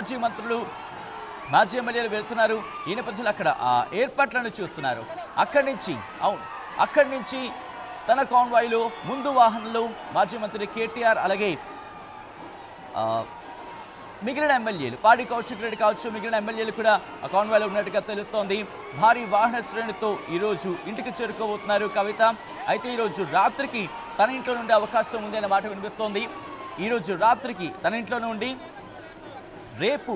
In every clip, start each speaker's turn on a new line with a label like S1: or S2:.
S1: మాజీ మంత్రులు మాజీ ఎమ్మెల్యేలు వెళ్తున్నారు. ఈ నేపథ్యంలో అక్కడ ఆ ఏర్పాట్లను చూస్తున్నారు. అక్కడి నుంచి తన కాన్వాయ్లో ముందు వాహనంలో మాజీ మంత్రి కేటీఆర్ అలాగే మిగిలిన ఎమ్మెల్యేలు పాడి కౌశిక్ రెడ్డి కావచ్చు, మిగిలిన ఎమ్మెల్యేలు కూడా ఆ కాన్వాయ్లో ఉన్నట్టుగా తెలుస్తోంది. భారీ వాహన శ్రేణితో ఈరోజు ఇంటికి చేరుకోబోతున్నారు కవిత. అయితే ఈరోజు రాత్రికి తన ఇంట్లో నుండి అవకాశం ఉంది అనే మాట వినిపిస్తోంది. ఈరోజు రాత్రికి తన ఇంట్లోనే ఉండి రేపు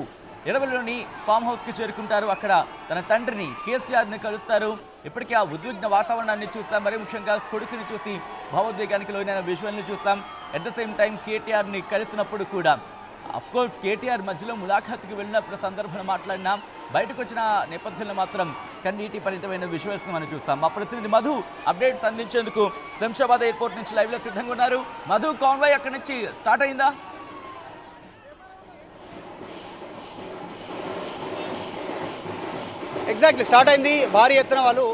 S1: ఎరవల్లిలోని ఫామ్ హౌస్కి చేరుకుంటారు. అక్కడ తన తండ్రిని కేసీఆర్ని కలుస్తారు. ఇప్పటికే ఆ ఉద్విగ్న వాతావరణాన్ని చూసాం. మరీ ముఖ్యంగా కొడుకుని చూసి భావోద్వేగానికి లోనైన విజువల్ని చూసాం. అట్ ద సేమ్ టైం కేటీఆర్ని కలిసినప్పుడు కూడా అఫ్కోర్స్ కేటీఆర్ మధ్యలో ములాఖాత్కి వెళ్ళినప్పుడు సందర్భంలో మాట్లాడినాం. బయటకు వచ్చిన నేపథ్యంలో మాత్రం కన్నీటి పరితమైన విజువల్స్ మనం చూసాం. మా ప్రతినిధి మధు అప్డేట్స్ అందించేందుకు శంషాబాద్ ఎయిర్పోర్ట్ నుంచి లైవ్లో సిద్ధంగా ఉన్నారు. మధు, కాన్వాయ్ అక్కడి నుంచి స్టార్ట్ అయిందా?
S2: ఎగ్జాక్ట్లీ స్టార్ట్ అయింది. భారీ ఎత్తున వాళ్ళు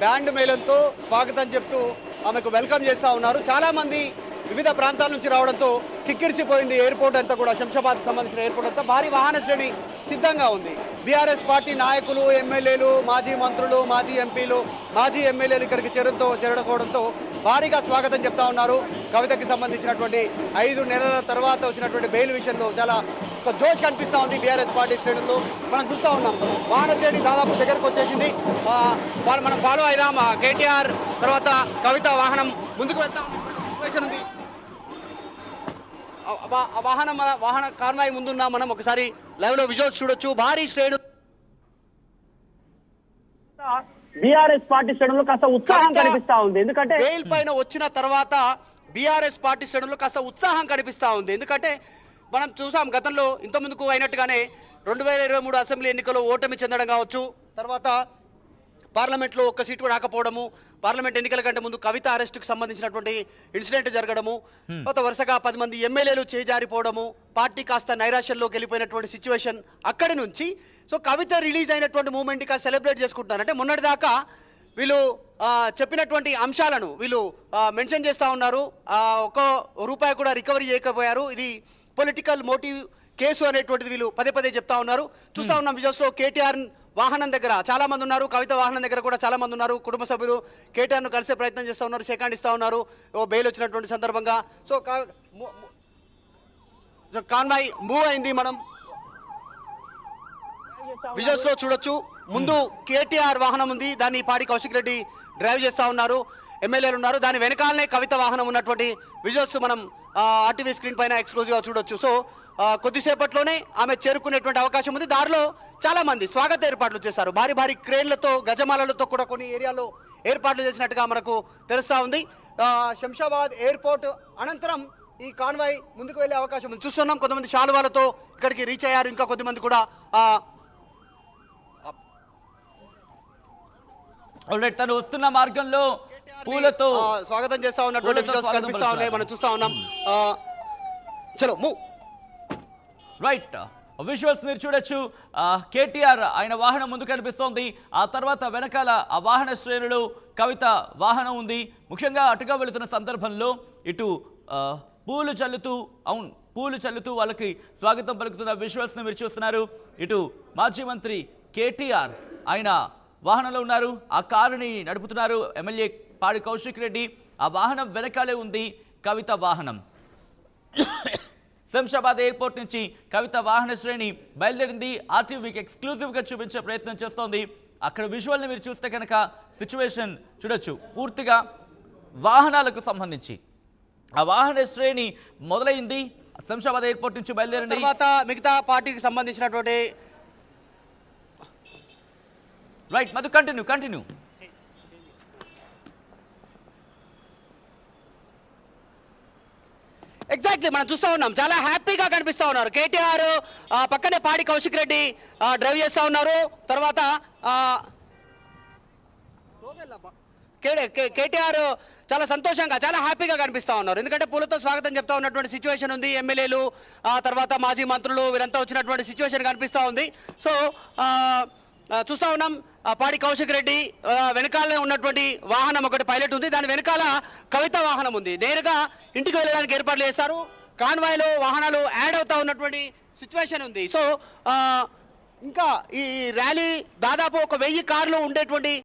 S2: బ్యాండ్ మేళంతో స్వాగతం చెప్తూ ఆమెకు వెల్కమ్ చేస్తూ ఉన్నారు. చాలామంది వివిధ ప్రాంతాల నుంచి రావడంతో కిక్కిరిసిపోయింది ఎయిర్పోర్ట్ అంతా కూడా. శంషాబాద్కి సంబంధించిన ఎయిర్పోర్ట్ అంతా భారీ వాహన శ్రేణి సిద్ధంగా ఉంది. బీఆర్ఎస్ పార్టీ నాయకులు, ఎమ్మెల్యేలు, మాజీ మంత్రులు, మాజీ ఎంపీలు, మాజీ ఎమ్మెల్యేలు ఇక్కడికి చేరుకోవడంతో భారీగా స్వాగతం చెప్తా ఉన్నారు. కవితకి సంబంధించినటువంటి 5 నెలల తర్వాత వచ్చినటువంటి బెయిల్ విషయంలో చాలా ఒక జోష్ కనిపిస్తూ ఉంది బీఆర్ఎస్ పార్టీ శ్రేణుల్లో. మనం చూస్తూ ఉన్నాం వాహన శ్రేణి దాదాపు దగ్గరకు వచ్చేసింది. మనం ఫాలో అయిదాం. కేటీఆర్ తర్వాత కవిత వాహనం ముందుకు వెళ్తాం ఉంది. వాహన కాన్వాయ్ ముందున్నా మనం ఒకసారి లైవ్ లో విజువల్స్ చూడొచ్చు. భారీ శ్రేణు
S3: బీఆర్ఎస్ పార్టీ శ్రేణులు కాస్త ఉత్సాహం కనిపిస్తా ఉంది. ఎందుకంటే
S2: బెయిల్ పైన వచ్చిన తర్వాత బీఆర్ఎస్ పార్టీ శ్రేణులు కాస్త ఉత్సాహం కనిపిస్తా ఉంది. ఎందుకంటే మనం చూసాం గతంలో ఇంతకుముందుకు అయినట్టుగానే 2023 అసెంబ్లీ ఎన్నికల్లో ఓటమి చెందడం కావచ్చు, తర్వాత పార్లమెంట్లో ఒక్క సీటు రాకపోవడము, పార్లమెంట్ ఎన్నికల కంటే ముందు కవిత అరెస్టుకు సంబంధించినటువంటి ఇన్సిడెంట్ జరగడము, తర్వాత వరుసగా 10 మంది ఎమ్మెల్యేలు చేజారిపోవడము, పార్టీ కాస్త నైరాశ్యంలోకి వెళ్ళిపోయినటువంటి సిచ్యువేషన్. అక్కడి నుంచి సో కవిత రిలీజ్ అయినటువంటి మూమెంట్ కాస్త సెలబ్రేట్ చేసుకుంటున్నారు. అంటే మొన్నటిదాకా వీళ్ళు చెప్పినటువంటి అంశాలను వీళ్ళు మెన్షన్ చేస్తూ ఉన్నారు. ఒక్క రూపాయి కూడా రికవరీ చేయకపోయారు. ఇది పొలిటికల్ మోటివ్ కేసు అనేటువంటిది వీళ్ళు పదే చెప్తా ఉన్నారు. చూస్తూ ఉన్నాం విజువల్స్లో కేటీఆర్ వాహనం దగ్గర చాలా మంది ఉన్నారు. కవిత వాహనం దగ్గర కూడా చాలా మంది ఉన్నారు. కుటుంబ సభ్యులు కేటీఆర్ను కలిసే ప్రయత్నం చేస్తూ ఉన్నారు, షేకాండ్ ఇస్తూ ఉన్నారు బెయిల్ వచ్చినటువంటి సందర్భంగా. సో కాన్వాయ్ మూవ్ అయింది. మనం విజువల్స్ లో చూడొచ్చు. ముందు కేటీఆర్ వాహనం ఉంది, దాన్ని పాడి కౌశిక్ రెడ్డి డ్రైవ్ చేస్తూ ఉన్నారు, ఎమ్మెల్యేలు ఉన్నారు. దాని వెనకాలనే కవిత వాహనం ఉన్నటువంటి విజువల్స్ మనం ఆర్టీవీ స్క్రీన్ పైన ఎక్స్క్లూజివ్గా చూడొచ్చు. సో కొద్దిసేపట్లోనే ఆమె చేరుకునేటువంటి అవకాశం ఉంది. దారిలో చాలా మంది స్వాగత ఏర్పాట్లు చేశారు. భారీ క్రేన్లతో, గజమాలలతో కూడా కొన్ని ఏరియాలో ఏర్పాట్లు చేసినట్టుగా మనకు తెలుస్తూ ఉంది. శంషాబాద్ ఎయిర్పోర్ట్ అనంతరం ఈ కాన్వాయ్ ముందుకు వెళ్ళే అవకాశం ఉంది. చూస్తున్నాం కొంతమంది శాలువాలతో ఇక్కడికి రీచ్ అయ్యారు. ఇంకా కొద్దిమంది కూడా
S1: తను వస్తున్న మార్గంలో పూలతో
S2: స్వాగతం చేస్తా ఉన్నటువంటి విజువల్స్ కనిపిస్తా ఉన్నాయి. మనం చూస్తా ఉన్నాం. చలో మూవ్
S1: రైట్. విజువల్స్ మీరు చూడొచ్చు. కేటీఆర్ ఆయన వాహనం ముందు కనిపిస్తోంది. ఆ తర్వాత వెనకాల ఆ వాహన శ్రేణులు కవిత వాహనం ఉంది. ముఖ్యంగా అటుగా వెళుతున్న సందర్భంలో ఇటు పూలు చల్లుతూ వాళ్ళకి స్వాగతం పలుకుతున్న విజువల్స్ని మీరు చూస్తున్నారు. ఇటు మాజీ మంత్రి కేటీఆర్ ఆయన వాహనంలో ఉన్నారు. ఆ కారుని నడుపుతున్నారు ఎమ్మెల్యే పాడి కౌశిక్ రెడ్డి. ఆ వాహనం వెనకాలే ఉంది కవిత వాహనం. శంషాబాద్ ఎయిర్పోర్ట్ నుంచి కవిత వాహన శ్రేణి బయలుదేరింది. ఆర్టీవీకి ఎక్స్క్లూజివ్గా చూపించే ప్రయత్నం చేస్తోంది. అక్కడ విజువల్ని మీరు చూస్తే కనుక సిచ్యువేషన్ చూడొచ్చు. పూర్తిగా వాహనాలకు సంబంధించి ఆ వాహన శ్రేణి మొదలైంది. శంషాబాద్ ఎయిర్పోర్ట్ నుంచి బయలుదేరింది.
S2: తర్వాత మిగతా పార్టీకి సంబంధించినటువంటి
S1: రైట్ మధు, కంటిన్యూ.
S2: ఎగ్జాక్ట్లీ మనం చూస్తూ ఉన్నాం. చాలా హ్యాపీగా కనిపిస్తూ ఉన్నారు. కేటీఆర్ పక్కనే పాడి కౌశిక్ రెడ్డి డ్రైవ్ చేస్తూ ఉన్నారు. తర్వాత కేటీఆర్ చాలా సంతోషంగా, చాలా హ్యాపీగా కనిపిస్తూ ఉన్నారు. ఎందుకంటే పూలతో స్వాగతం చెప్తా ఉన్నటువంటి సిచ్యువేషన్ ఉంది. ఎమ్మెల్యేలు తర్వాత మాజీ మంత్రులు వీరంతా వచ్చినటువంటి సిచ్యువేషన్ కనిపిస్తూ ఉంది. సో చూస్తూ ఉన్నాం పాడి కౌశిక్ రెడ్డి వెనకాలనే ఉన్నటువంటి వాహనం ఒకటి పైలట్ ఉంది, దాని వెనకాల కవిత వాహనం ఉంది. నేరుగా ఇంటికి వెళ్ళడానికి ఏర్పాట్లు చేస్తారు. కాన్వాయ్లో వాహనాలు యాడ్ అవుతా ఉన్నటువంటి సిచ్యువేషన్ ఉంది. సో ఇంకా ఈ ర్యాలీ దాదాపు 1000 కార్లు ఉండేటువంటి